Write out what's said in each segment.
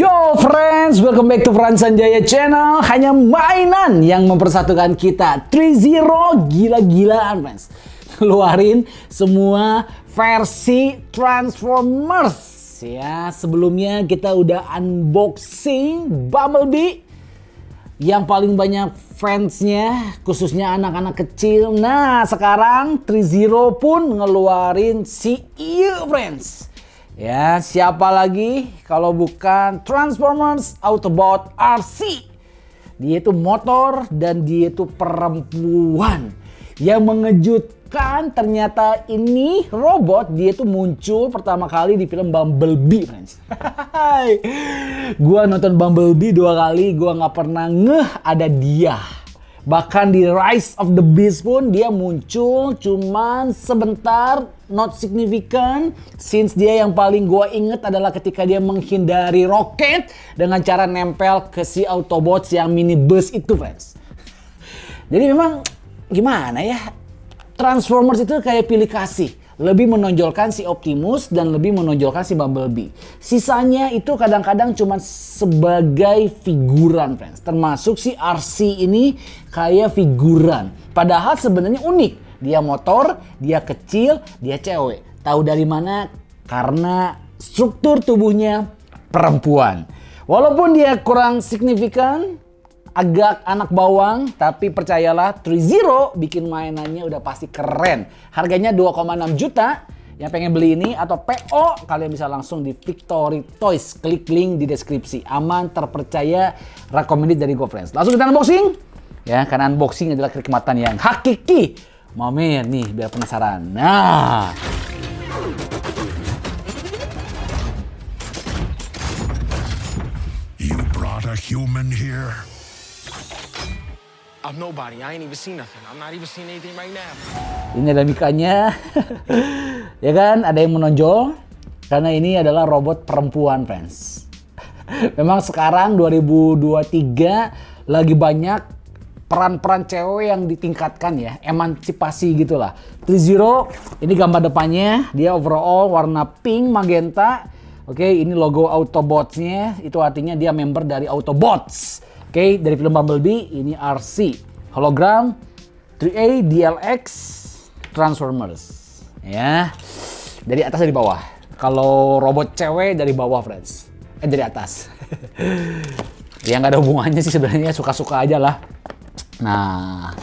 Yo friends, welcome back to Frans Sanjaya Channel. Hanya mainan yang mempersatukan kita. 3-0 gila-gilaan friends. Keluarin semua versi Transformers. Ya, sebelumnya kita udah unboxing Bumblebee yang paling banyak fansnya, khususnya anak-anak kecil. Nah, sekarang 3-0 pun ngeluarin si iya friends. Ya, siapa lagi kalau bukan Transformers Autobot RC. Dia itu motor dan dia itu perempuan. Yang mengejutkan ternyata ini robot, dia itu muncul pertama kali di film Bumblebee, friends. Gua nonton Bumblebee 2 kali, gua nggak pernah ngeh ada dia. Bahkan di Rise of the Beast pun dia muncul cuman sebentar, not significant. Since dia yang paling gua inget adalah ketika dia menghindari roket dengan cara nempel ke si Autobots yang minibus itu, friends. Jadi memang gimana ya, Transformers itu kayak pilih kasih. Lebih menonjolkan si Optimus dan lebih menonjolkan si Bumblebee. Sisanya itu kadang-kadang cuma sebagai figuran, friends. Termasuk si RC ini kayak figuran. Padahal sebenarnya unik. Dia motor, dia kecil, dia cewek. Tahu dari mana? Karena struktur tubuhnya perempuan. Walaupun dia kurang signifikan, agak anak bawang, tapi percayalah 3-0 bikin mainannya udah pasti keren. Harganya 2,6 juta. Yang pengen beli ini atau PO, kalian bisa langsung di Victory Toys. Klik link di deskripsi. Aman, terpercaya, recommended dari GoFriends. Langsung kita unboxing. Ya, karena unboxing adalah kenikmatan yang hakiki. Momen nih, biar penasaran. Nah. You brought a human here? I'm nobody. I ain't even seen nothing. I'm not even seeing anything right now. Ini ada mikanya. Ya kan, ada yang menonjol. Karena ini adalah robot perempuan, friends. Memang sekarang 2023 lagi banyak peran-peran cewek yang ditingkatkan ya. Emansipasi gitulah. 3-0, ini gambar depannya. Dia overall warna pink, magenta. Oke, ini logo Autobots-nya. Itu artinya dia member dari Autobots. Oke, dari film Bumblebee, ini RC. Hologram, 3A, DLX, Transformers. Ya, dari atas dari bawah. Kalau robot cewek dari bawah, friends. Dari atas. Ya nggak ada hubungannya sih sebenarnya, suka-suka aja lah. Nah,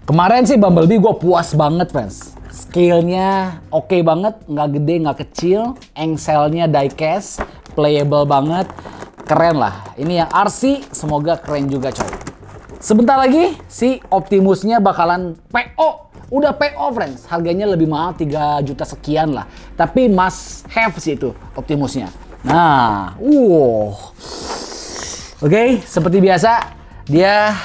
kemarin sih Bumblebee gue puas banget, friends. Scale-nya oke banget, nggak gede, nggak kecil. Engselnya diecast, playable banget. Keren lah. Ini yang RC, semoga keren juga coy. Sebentar lagi si Optimusnya bakalan PO. Udah PO, friends. Harganya lebih mahal, 3 juta sekian lah. Tapi must have sih itu Optimusnya. Nah, Oke, seperti biasa dia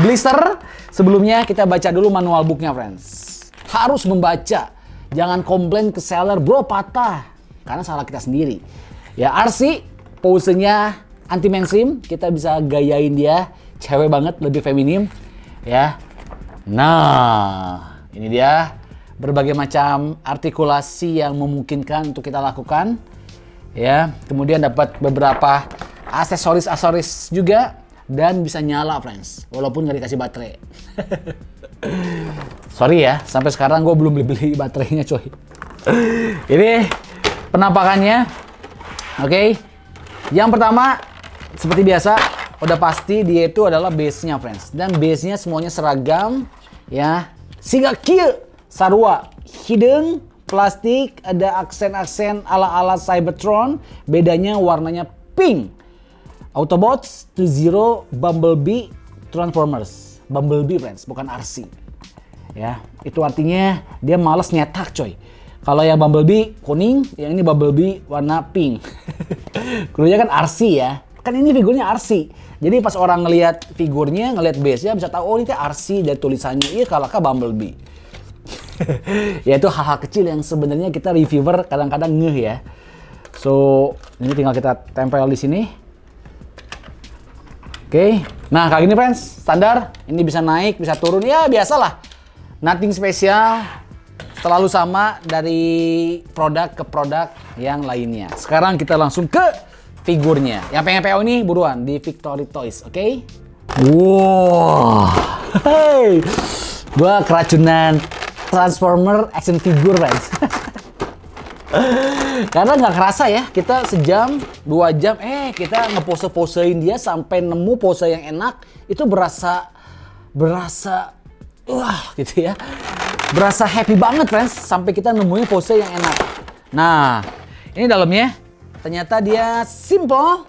blister. Sebelumnya kita baca dulu manual booknya, friends. Harus membaca. Jangan komplain ke seller, bro patah. Karena salah kita sendiri. Ya, RC posenya anti mainstream, kita bisa gayain dia, cewek banget, lebih feminim, ya. Nah, ini dia berbagai macam artikulasi yang memungkinkan untuk kita lakukan, ya. Kemudian dapat beberapa aksesoris juga dan bisa nyala, friends, walaupun nggak dikasih baterai. Sorry ya, sampai sekarang gue belum beli baterainya, coy. Ini penampakannya, oke. Yang pertama, seperti biasa, udah pasti dia itu adalah base-nya, friends. Dan base-nya semuanya seragam, ya. Siga kieu sarua, hidung, plastik, ada aksen-aksen ala-ala Cybertron. Bedanya warnanya pink. Autobots, 3-0, Bumblebee, Transformers. Bumblebee, friends, bukan RC. Ya, itu artinya dia males nyetak, coy. Kalau yang Bumblebee kuning, yang ini Bumblebee warna pink. Kuliah kan RC ya. Kan ini figurnya RC. Jadi pas orang ngelihat figurnya, ngelihat base-nya bisa tahu oh ini tuh RC dari tulisannya. Iya, kalahkah Bumblebee. Ya itu hal-hal kecil yang sebenarnya kita reviewer kadang-kadang ngeh ya. So, ini tinggal kita tempel di sini. Oke. Nah, kayak gini, friends. Standar. Ini bisa naik, bisa turun. Ya, biasalah. Nothing spesial. Selalu sama dari produk ke produk yang lainnya. Sekarang kita langsung ke figurnya. Yang pengen PO ini buruan di Victory Toys, oke? Wow, hey, gua keracunan Transformer action figure, friends. Karena nggak kerasa ya, kita sejam, 2 jam, kita ngepose-posein dia sampai nemu pose yang enak, itu berasa, gitu ya. Berasa happy banget, friends, sampai kita nemuin pose yang enak. Nah, ini dalamnya, ternyata dia simple.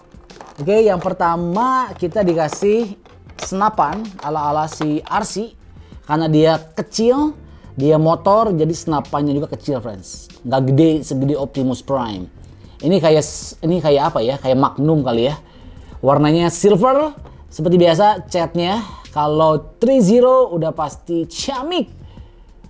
Oke, yang pertama kita dikasih senapan ala-ala si RC, karena dia kecil. Dia motor, jadi senapannya juga kecil, friends. Nggak gede segede Optimus Prime. Ini kayak apa ya? Kayak Magnum kali ya. Warnanya silver, seperti biasa catnya. Kalau 3-0 udah pasti ciamik.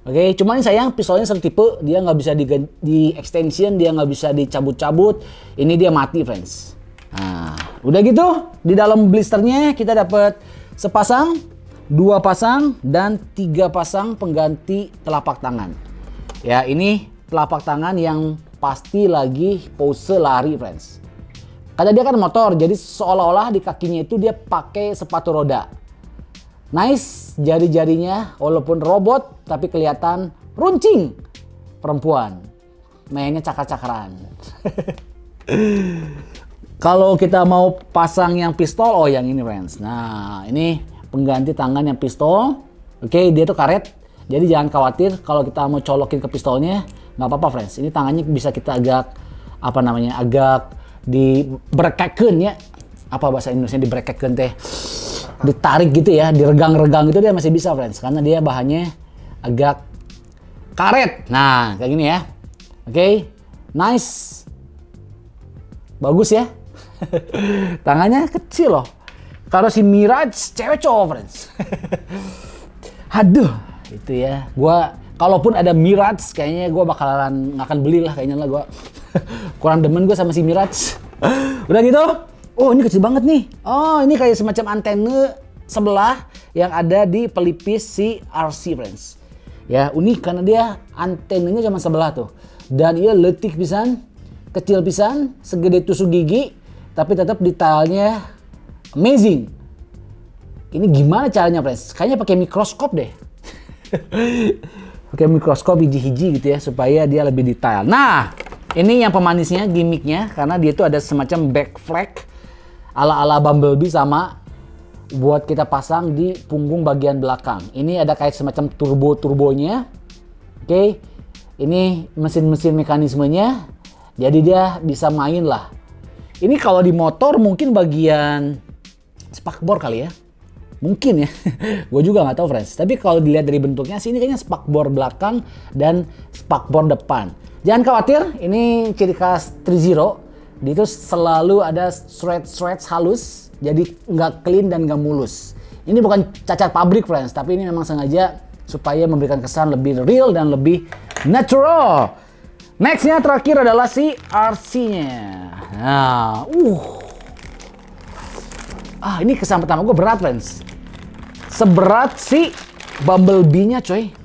Oke, cuman sayang pistolnya satu tipe, dia nggak bisa di extension, dia nggak bisa dicabut-cabut. Ini dia mati, friends. Nah, udah gitu di dalam blisternya kita dapat sepasang, 2 pasang, dan 3 pasang pengganti telapak tangan. Ya, ini telapak tangan yang pasti lagi pose lari, friends. Karena dia kan motor, jadi seolah-olah di kakinya itu dia pakai sepatu roda. Nice, jari-jarinya walaupun robot, tapi kelihatan runcing. Perempuan, mainnya cakar-cakaran. Kalau kita mau pasang yang pistol, oh yang ini, friends. Nah, ini pengganti tangan yang pistol. Oke, dia tuh karet. Jadi jangan khawatir kalau kita mau colokin ke pistolnya, nggak apa-apa, friends. Ini tangannya bisa kita agak agak dibrekeken ya. Apa bahasa Indonesia dibrekeken teh? Ditarik gitu ya, diregang-regang itu dia masih bisa, friends. Karena dia bahannya agak karet. Nah, kayak gini ya. Oke, nice. Bagus ya. Tangannya kecil loh. Kalau si Mirage cewek cowok, friends. Aduh, itu ya. Gua kalaupun ada Mirage, kayaknya gua bakalan nggak akan beli lah kayaknya lah gua. Kurang demen gua sama si Mirage. Udah gitu. Oh, ini kecil banget nih. Oh, ini kayak semacam antena sebelah yang ada di pelipis si RC, friends. Ya, unik karena dia antenanya cuma sebelah tuh. Dan ia letik pisan, kecil pisan, segede tusuk gigi, tapi tetap detailnya amazing. Ini gimana caranya, friends? Kayaknya pakai mikroskop deh. Pakai mikroskop hiji-hiji gitu ya, supaya dia lebih detail. Nah, ini yang pemanisnya, gimmicknya, karena dia itu ada semacam back flag ala-ala Bumblebee sama buat kita pasang di punggung bagian belakang. Ini ada kayak semacam turbo-turbonya. Oke, ini mesin-mesin mekanismenya, jadi dia bisa main lah. Ini kalau di motor mungkin bagian spakbor kali ya, mungkin ya. Gue juga nggak tahu, friends. Tapi kalau dilihat dari bentuknya sih ini kayaknya spakbor belakang dan spakbor depan. Jangan khawatir, ini ciri khas 3-0. Dia itu selalu ada threads halus, jadi nggak clean dan nggak mulus. Ini bukan cacat pabrik, friends, tapi ini memang sengaja supaya memberikan kesan lebih real dan lebih natural. Nextnya terakhir adalah si RC-nya. Nah, ini kesan pertama gue berat, friends. Seberat si Bumblebee-nya, coy.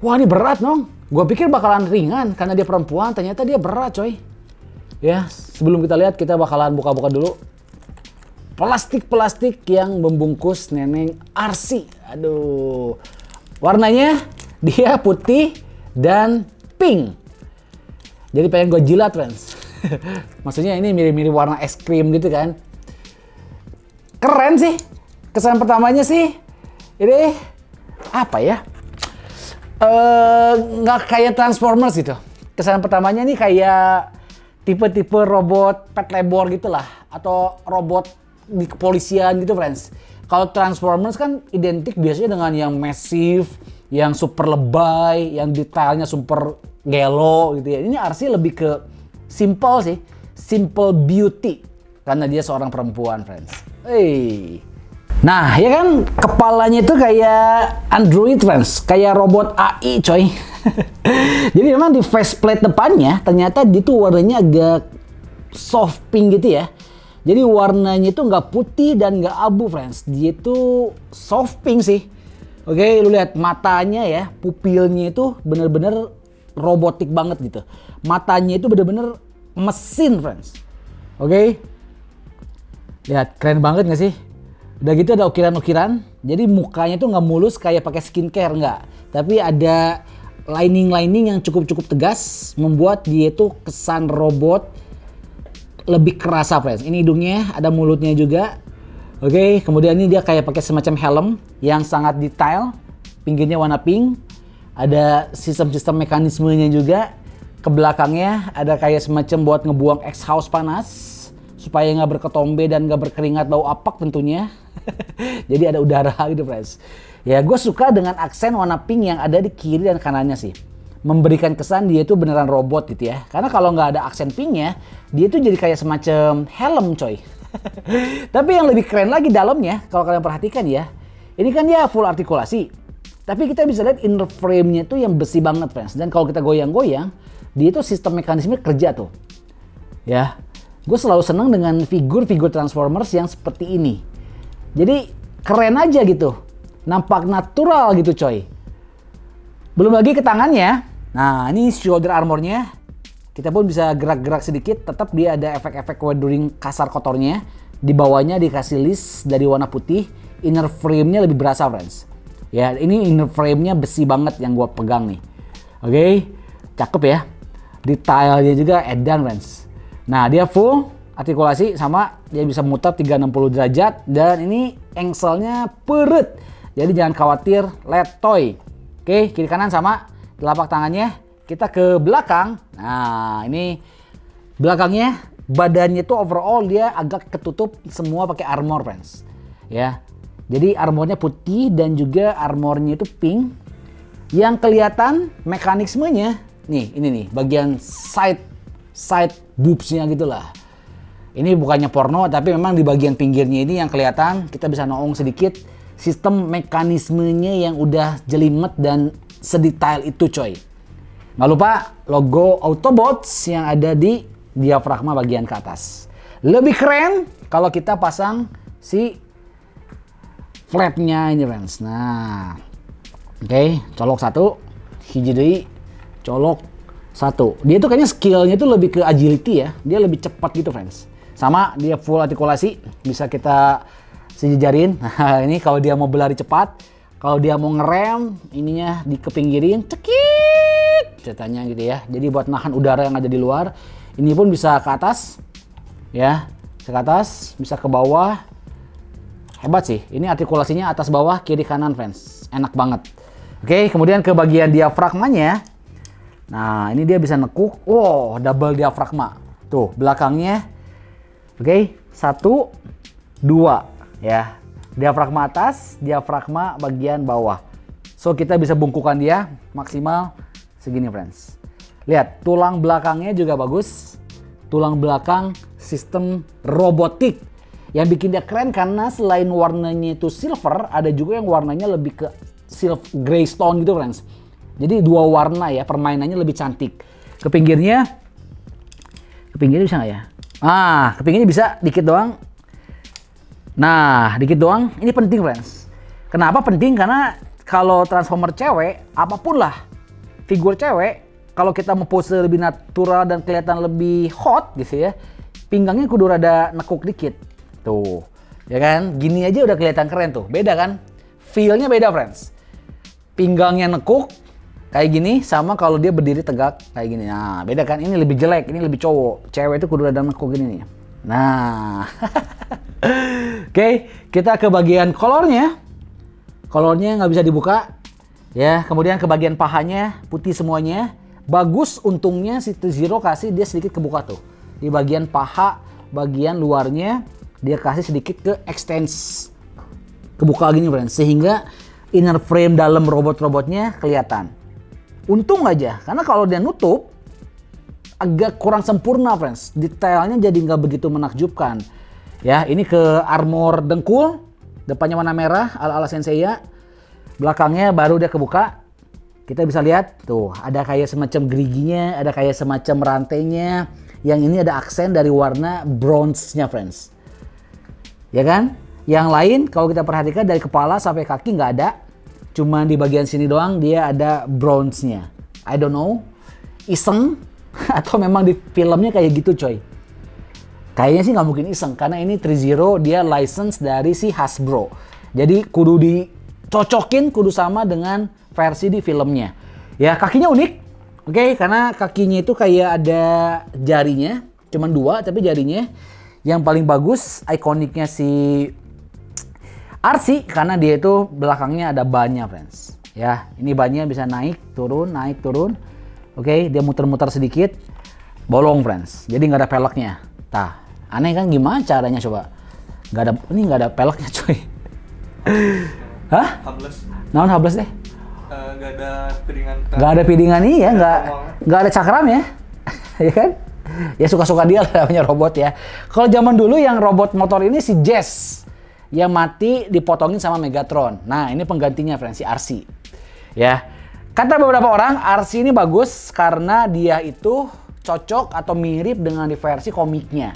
Wah, ini berat, dong. Gue pikir bakalan ringan karena dia perempuan, ternyata dia berat, coy. Ya, sebelum kita lihat, kita bakalan buka-buka dulu plastik-plastik yang membungkus neneng RC. Aduh, warnanya dia putih dan pink. Jadi pengen gue jilat, friends. Maksudnya ini mirip-mirip warna es krim gitu kan. Keren sih. Kesan pertamanya sih, ini apa ya? Nggak kayak Transformers gitu. Kesan pertamanya nih kayak tipe-tipe robot pet labor gitulah, atau robot di kepolisian gitu, friends. Kalau Transformers kan identik biasanya dengan yang massive, yang super lebay, yang detailnya super gelo gitu ya. Ini RC lebih ke simple sih, simple beauty karena dia seorang perempuan, friends. Nah, ya kan kepalanya itu kayak Android, friends, kayak robot AI, coy. Jadi memang di faceplate depannya ternyata dia tuh warnanya agak soft pink gitu ya. Jadi warnanya itu nggak putih dan nggak abu, friends. Dia itu soft pink sih. Oke, lu lihat matanya ya, pupilnya itu bener-bener robotik banget gitu. Matanya itu bener-bener mesin, friends. Oke. Lihat, keren banget nggak sih? Udah gitu ada ukiran-ukiran. Jadi mukanya tuh nggak mulus kayak pakai skincare, nggak. Tapi ada lining-lining yang cukup tegas, membuat dia tuh kesan robot lebih kerasa, friends. Ini hidungnya, ada mulutnya juga. Oke, kemudian ini dia kayak pakai semacam helm yang sangat detail. Pinggirnya warna pink. Ada sistem-sistem mekanismenya juga. Ke belakangnya ada kayak semacam buat ngebuang exhaust panas supaya nggak berketombe dan nggak berkeringat bau apak tentunya. Jadi ada udara gitu, friends. Ya, gue suka dengan aksen warna pink yang ada di kiri dan kanannya sih. Memberikan kesan dia itu beneran robot gitu ya. Karena kalau nggak ada aksen pinknya, dia tuh jadi kayak semacam helm, coy. Tapi yang lebih keren lagi dalamnya, kalau kalian perhatikan ya, ini kan dia full artikulasi. Tapi kita bisa lihat inner frame-nya tuh yang besi banget, friends. Dan kalau kita goyang-goyang, dia itu sistem mekanisme kerja tuh. Ya, gue selalu seneng dengan figur-figur Transformers yang seperti ini. Jadi keren aja gitu. Nampak natural gitu, coy. Belum lagi ke tangannya. Nah, ini shoulder armornya. Kita pun bisa gerak-gerak sedikit. Tetap dia ada efek-efek weathering kasar kotornya. Di bawahnya dikasih list dari warna putih. Inner frame-nya lebih berasa, friends. Ya, ini inner frame-nya besi banget yang gue pegang nih. Oke, cakep ya. Detailnya juga edan, friends. Nah, dia full artikulasi sama dia bisa muter 360 derajat dan ini engselnya perut. Jadi jangan khawatir, letoy. Oke, kiri kanan sama telapak tangannya. Kita ke belakang. Nah, ini belakangnya badannya tuh overall dia agak ketutup semua pakai armor, friends. Ya. Jadi armornya putih dan juga armornya itu pink. Yang kelihatan mekanismenya nih, ini nih bagian side boobsnya gitulah. Ini bukannya porno, tapi memang di bagian pinggirnya ini yang kelihatan kita bisa noong sedikit sistem mekanismenya yang udah jelimet dan sedetail itu, coy. Nggak lupa logo Autobots yang ada di diafragma bagian ke atas. Lebih keren kalau kita pasang si flapnya ini, friends. Nah, oke, colok satu, hiji deui, colok satu. Dia tuh kayaknya skillnya tuh lebih ke agility ya. Dia lebih cepat gitu, friends. Sama dia full artikulasi, bisa kita sejajarin. Nah, ini kalau dia mau berlari cepat, kalau dia mau ngerem, ininya dikepinggirin, cekit ceritanya gitu ya. Jadi buat nahan udara yang ada di luar. Ini pun bisa ke atas, ya, bisa ke atas, bisa ke bawah. Hebat sih. Ini artikulasinya atas bawah, kiri kanan, friends. Enak banget. Oke, kemudian ke bagian diafragmanya. Nah, ini dia bisa nekuk. Wow, double diafragma. Tuh, belakangnya. Oke, 1, 2. Ya, diafragma atas, diafragma bagian bawah. So, kita bisa bungkukan dia maksimal segini, friends. Lihat, tulang belakangnya juga bagus. Tulang belakang sistem robotik. Yang bikin dia keren karena selain warnanya itu silver, ada juga yang warnanya lebih ke silver gray stone gitu, friends. Jadi dua warna ya, permainannya lebih cantik. Ke pinggirnya bisa nggak ya? Ah, ke pinggirnya bisa dikit doang. Nah, dikit doang. Ini penting, friends. Kenapa penting? Karena kalau Transformer cewek, apapun lah figur cewek, kalau kita mau pose lebih natural dan kelihatan lebih hot gitu ya, pinggangnya kudu rada nekuk dikit. Tuh, ya kan? Gini aja udah kelihatan keren tuh. Beda kan? Feel-nya beda, friends. Pinggangnya nekuk kayak gini sama kalau dia berdiri tegak kayak gini. Nah, beda kan? Ini lebih jelek, ini lebih cowok. Cewek itu kudu rada nekuk gini nih. Nah. Oke, kita ke bagian kolornya. Kolornya nggak bisa dibuka. Ya, kemudian ke bagian pahanya putih semuanya. Bagus untungnya si T-Zero kasih dia sedikit kebuka tuh. Di bagian paha, bagian luarnya dia kasih sedikit ke extends. Kebuka gini, friends. Sehingga inner frame dalam robot-robotnya kelihatan. Untung aja, karena kalau dia nutup agak kurang sempurna, friends. Detailnya jadi nggak begitu menakjubkan. Ya, ini ke armor dengkul, depannya warna merah ala-ala Senseiya. Belakangnya baru dia kebuka. Kita bisa lihat tuh, ada kayak semacam geriginya, ada kayak semacam rantainya. Yang ini ada aksen dari warna bronze-nya, friends. Ya kan? Yang lain kalau kita perhatikan dari kepala sampai kaki nggak ada. Cuma di bagian sini doang dia ada bronze-nya. I don't know. Iseng atau memang di filmnya kayak gitu, coy. Kayaknya sih nggak mungkin iseng, karena ini 3-0 dia license dari si Hasbro. Jadi kudu dicocokin, kudu sama dengan versi di filmnya. Ya, kakinya unik, oke, karena kakinya itu kayak ada jarinya, cuman 2 tapi jarinya. Yang paling bagus, ikoniknya si RC, karena dia itu belakangnya ada bannya, friends. Ya, ini bannya bisa naik, turun. Oke, dia muter-muter sedikit, bolong, friends. Jadi nggak ada peleknya. Tah, aneh kan, gimana caranya coba? Ini nggak ada peleknya, coy. Hah? Hables. Naon hables deh? Nggak ada piringan. Nggak ada piringan, iya, nggak ada cakram ya, ya kan? Ya suka-suka dia lah namanya robot ya. Kalau zaman dulu yang robot motor ini si Jazz yang mati dipotongin sama Megatron. Nah, ini penggantinya, friends, si RC. Ya. Kata beberapa orang, RC ini bagus karena dia itu cocok atau mirip dengan di versi komiknya.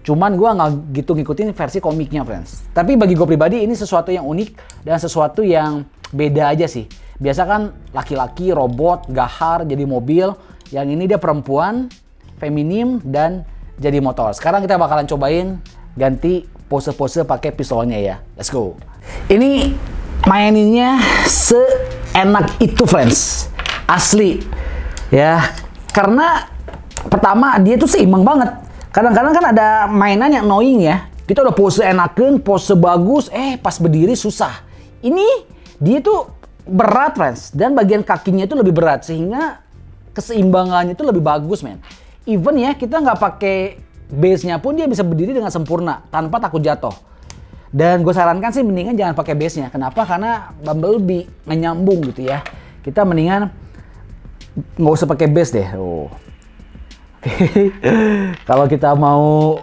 Cuman gue nggak gitu ngikutin versi komiknya, friends. Tapi bagi gue pribadi ini sesuatu yang unik dan sesuatu yang beda aja sih. Biasa kan laki-laki, robot, gahar, jadi mobil. Yang ini dia perempuan, feminim, dan jadi motor. Sekarang kita bakalan cobain ganti pose-pose pakai pistolnya ya. Let's go. Ini maininnya seenak itu, friends. Asli. Ya, karena pertama dia tuh seimbang banget. Kadang-kadang kan ada mainan yang annoying ya. Kita udah pose enakan, pose bagus, pas berdiri susah. Ini dia tuh berat, friends. Dan bagian kakinya itu lebih berat. Sehingga keseimbangannya itu lebih bagus, men. Even ya, kita nggak pakai base-nya pun dia bisa berdiri dengan sempurna. Tanpa takut jatuh. Dan gue sarankan sih mendingan jangan pakai base-nya. Kenapa? Karena Bumblebee nggak nyambung gitu ya. Kita mendingan nggak usah pakai base deh. Oh. Kalau kita mau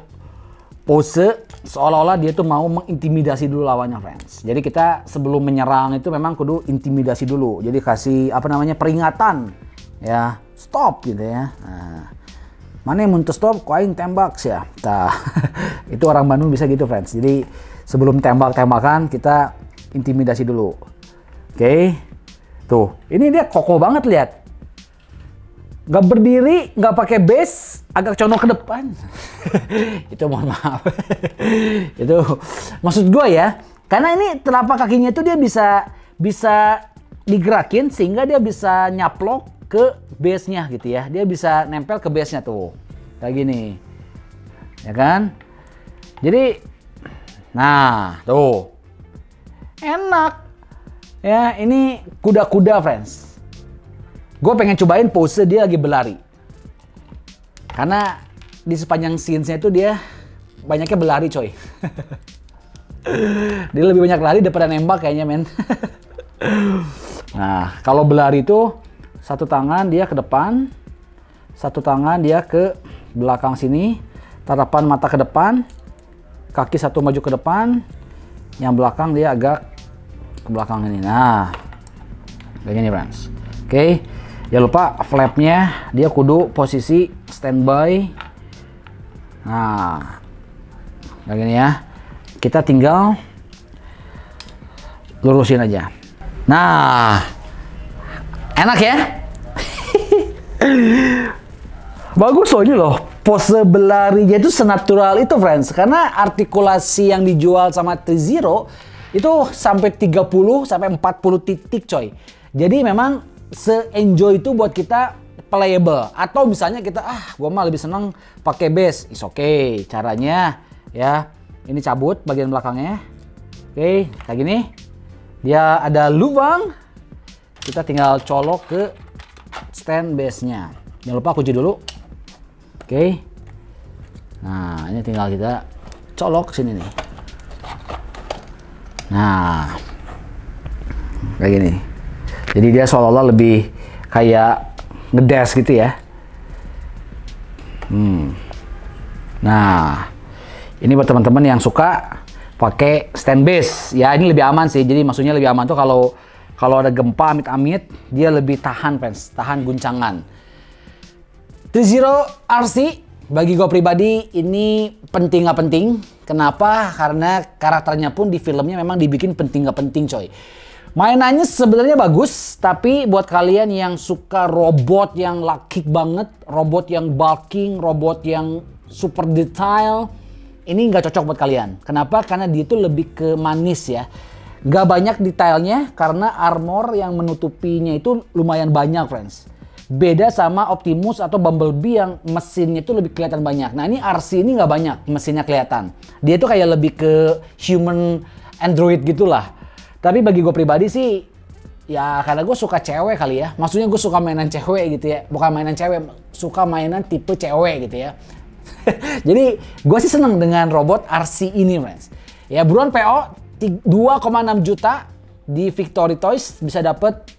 pose seolah-olah dia tuh mau mengintimidasi dulu lawannya, friends. Jadi kita sebelum menyerang itu memang kudu intimidasi dulu. Jadi kasih peringatan ya, stop gitu ya. Nah, mana yang mau stop, kau aing tembak sih ya. Nah, itu orang Bandung bisa gitu, friends. Jadi sebelum tembak-tembakan kita intimidasi dulu. Oke. Tuh, ini dia kokoh banget, lihat. Nggak berdiri, nggak pakai base, agak condong ke depan. Itu mohon maaf. Itu maksud gue ya. Karena ini telapak kakinya itu dia bisa digerakin sehingga dia bisa nyaplok ke base-nya gitu ya. Dia bisa nempel ke base-nya tuh. Kayak gini. Ya kan? Jadi nah, tuh. Enak. Ya, ini kuda-kuda, friends. Gue pengen cobain pose dia lagi berlari. Karena di sepanjang scenes-nya itu dia banyaknya berlari, coy. Dia lebih banyak lari daripada nembak kayaknya, men. Nah, kalau berlari itu satu tangan dia ke depan, satu tangan dia ke belakang sini, tatapan mata ke depan, kaki satu maju ke depan, yang belakang dia agak ke belakang ini. Nah, kayak gini, friends. Oke. Jangan lupa flapnya dia kudu posisi standby. Nah, kayak gini ya. Kita tinggal lurusin aja. Nah, enak ya. Bagus loh ini loh. Pose berlarinya itu senatural itu, friends. Karena artikulasi yang dijual sama 3-0 itu sampai 30 sampai 40 titik, coy. Jadi memang se-enjoy itu buat kita playable. Atau misalnya kita, gua mah lebih seneng pakai base. Is okay. Caranya ya, ini cabut bagian belakangnya. Oke, kayak gini. Dia ada lubang. Kita tinggal colok ke stand base-nya. Jangan lupa kunci dulu. Oke. Nah, ini tinggal kita colok sini nih. Nah, kayak gini. Jadi dia seolah-olah lebih kayak ngedash gitu ya. Nah, ini buat teman-teman yang suka pakai stand base. Ya, ini lebih aman sih. Jadi maksudnya lebih aman tuh kalau ada gempa amit-amit, dia lebih tahan, friends. Tahan guncangan. 3-0 RC bagi gue pribadi ini penting nggak penting. Kenapa? Karena karakternya pun di filmnya memang dibikin penting nggak penting, coy. Mainannya sebenarnya bagus, tapi buat kalian yang suka robot yang lakik banget, robot yang bulking, robot yang super detail. Ini nggak cocok buat kalian. Kenapa? Karena dia itu lebih ke manis ya. Nggak banyak detailnya karena armor yang menutupinya itu lumayan banyak, friends. Beda sama Optimus atau Bumblebee yang mesinnya itu lebih kelihatan banyak. Nah ini RC ini nggak banyak mesinnya kelihatan. Dia tuh kayak lebih ke human android gitulah. Tapi bagi gue pribadi sih, ya karena gue suka cewek kali ya. Maksudnya gue suka mainan cewek gitu ya. Bukan mainan cewek, suka mainan tipe cewek gitu ya. Jadi gue sih seneng dengan robot RC ini, friends. Ya buruan PO 2,6 juta di Victory Toys bisa dapet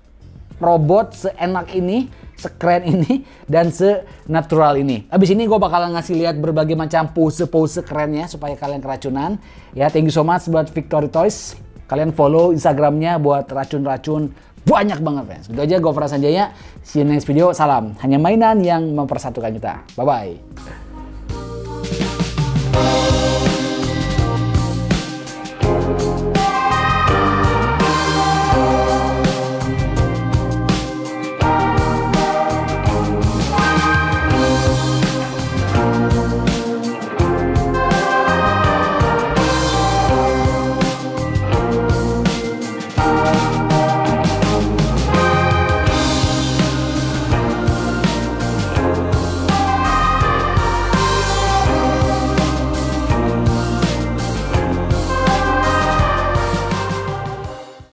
robot seenak ini, sekeren ini, dan senatural ini. Abis ini gue bakalan ngasih lihat berbagai macam pose-pose kerennya supaya kalian keracunan. Ya, thank you so much buat Victory Toys. Kalian follow Instagramnya buat racun-racun banyak banget, friends. Gitu aja, gue Farhan Sanjaya. See you next video. Salam. Hanya mainan yang mempersatukan kita. Bye-bye.